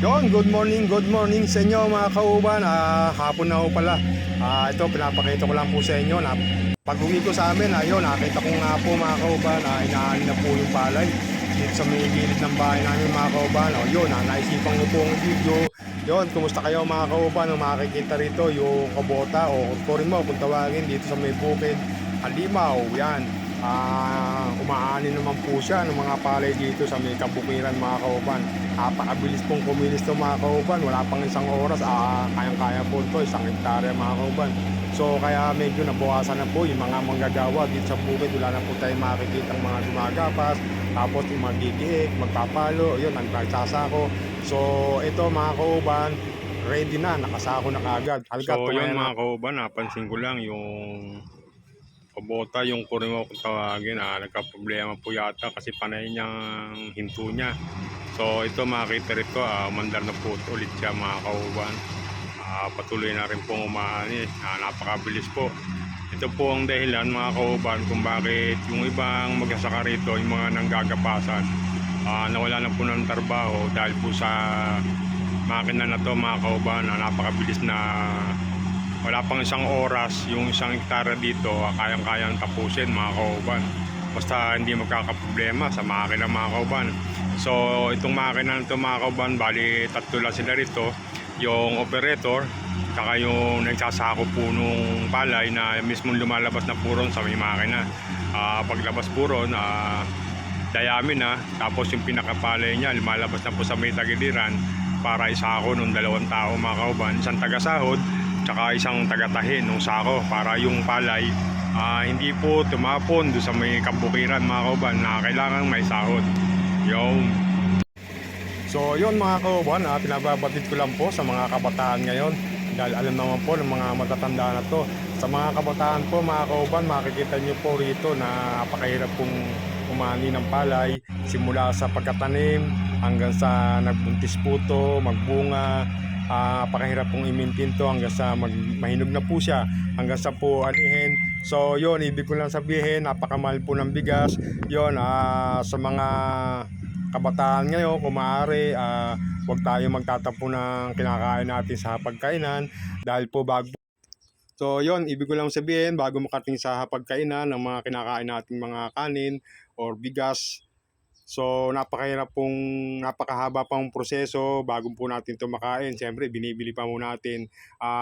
Yon, good morning sa inyo mga kauban. Hapon na ho pala. Ito, pinapakita ko lang po sa inyo na pag-uwi ko sa amin, ayun, nakita ko nga po mga kauban, inaani na po yung palay dito sa may gilid ng bahay namin mga kauban. Yun, naisipan ko po ang video. Yon, kumusta kayo mga kauban? Makikita rito yung kabota o kurin mo kung tawagin dito sa may bukid Halimaw. Yan. Umaani naman po siya ng mga palay dito sa may kabukiran mga kauban. Napakabilis pong kumilis to mga kauban. Wala pang isang oras, kayang-kaya po ito, 1 hektarya mga kauban. So kaya medyo nabawasan na po yung mga manggagawa dito sa bukid. Wala na po tayong makikita ng mga dumagapas, tapos yung magigiik, magpapalo, yun, nagsasako. So ito mga kauban, ready na, nakasako na kaagad. So yun mga kauban, napansin ko lang yung kabota, yung kurimo kung tawagin, nagka-problema po yata kasi panay niyang hinto niya. So ito makita rito, umandar na po ulit siya mga kauban. Patuloy na rin pong umaani, napakabilis po. Ito po ang dahilan mga kauban kung bakit yung ibang magsasaka rito, yung mga nanggagapasan, nawala na po ng trabaho dahil po sa makina na to mga kauban. Napakabilis na, wala pang 1 oras yung 1 hektarya dito, kayang-kayang tapusin mga kauban. Basta hindi magkakaproblema sa makina mga kauban. So itong makina na ito mga kauban, bali 3 lang sila rito. Yung operator, saka yung nagsasako po nung palay na mismong lumalabas na puron sa may makina. Paglabas puron, dayamin na. Tapos yung pinakapalay niya, lumalabas na po sa may tagiliran para isako nung 2 tao mga kauban. Isang tagasahod, tsaka isang tagatahin ng sako para yung palay hindi po tumapon doon sa may kabukiran mga kauban na kailangan may sahod. Yung so yun mga kauban, pinababatid ko lang po sa mga kabataan ngayon dahil alam naman po ng mga matatanda na to. Sa mga kabataan po mga kauban, makikita nyo po rito na napakahirap pong umani ng palay simula sa pagkatanim hanggang sa nagbuntis po to, magbunga. Napakahirap pong i-maintain to hanggang sa mahinog na po siya, hanggang sa po anihin. So yun, ibig ko lang sabihin, napakamahal po ng bigas. Yun, sa mga kabataan ngayon, kung maaari, huwag tayo magtatapo ng kinakain natin sa hapagkainan dahil po bago. So yon, ibig ko lang sabihin, bago makating sa hapagkainan ng mga kinakain nating mga kanin or bigas, so napakahaba pang proseso bago po natin ito makain. Siyempre binibili pa muna natin.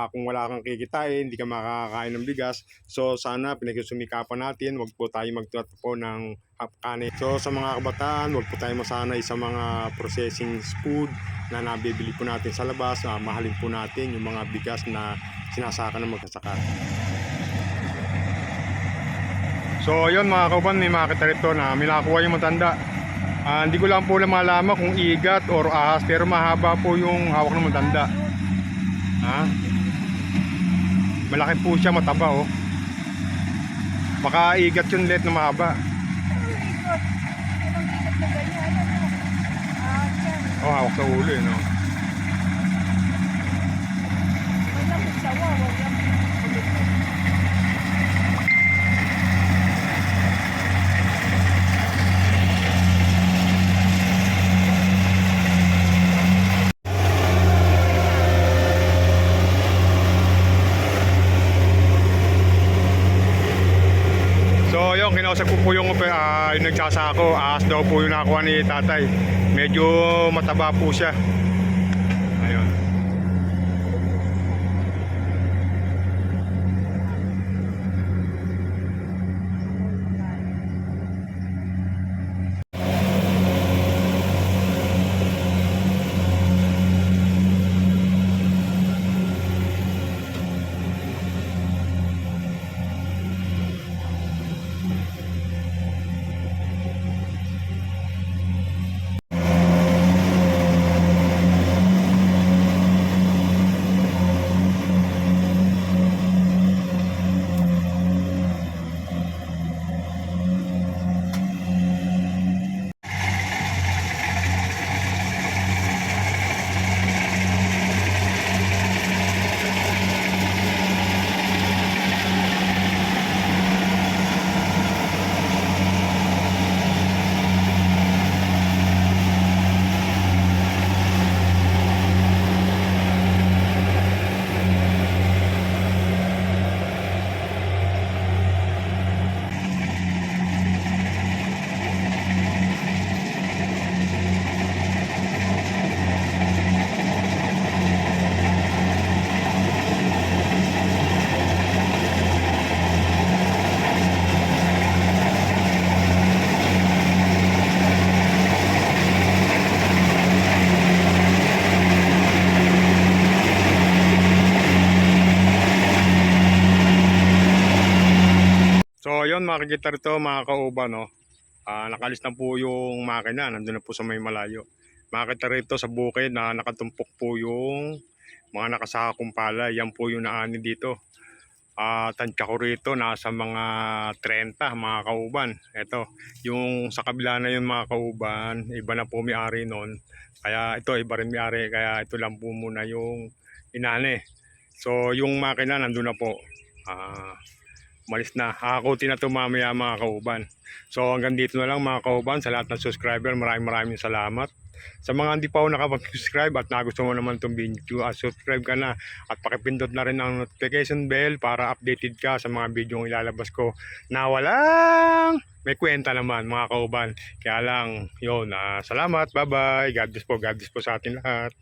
Kung wala kang kikitain, hindi ka makakain ng bigas. So sana pinagsumikapan natin, wag po tayo magtatapo ng kanin. So sa mga kabataan, wag po tayo masanay sa mga processing food na nabibili po natin sa labas. Mahalin po natin yung mga bigas na sinasaka ng magsasaka. so yun mga kauban, may makita rito na minakuha yung matanda. Hindi ko lang po malaman kung igat or ahas, pero mahaba po yung hawak ng matanda. Malaki po siya, mataba oh. Baka igat yung let na mahaba. Oh, hawak sa ulo no. So yun, kinausap ko po yung nagsasako. Ahas daw po yung nakuha ni tatay. Medyo mataba po siya. Ayun. makikita rito mga kauban, no? Nakalis na po yung makina, nandun na po sa may malayo. Makita rito sa bukid na nakatumpok po yung mga nakasakong palay. Yan po yung naani dito. Tansya ko rito nasa mga 30 mga kauban. Ito, yung sa kabila na yun mga kauban, iba na po may-ari nun. Kaya ito, iba rin may-ari. Kaya ito lang po muna yung inani. So yung makina nandun na po. Malis na. Hakutin na ito mamaya mga kauban. So hanggang dito na lang mga kauban. Sa lahat ng subscriber, maraming salamat. Sa mga hindi pa ako nakapag-subscribe at nagusto mo naman itong video, subscribe ka na at pakipindot na rin ang notification bell para updated ka sa mga video yung ilalabas ko na walang may kwenta naman mga kauban. Kaya lang, yun, salamat, bye bye, God bless po sa atin lahat.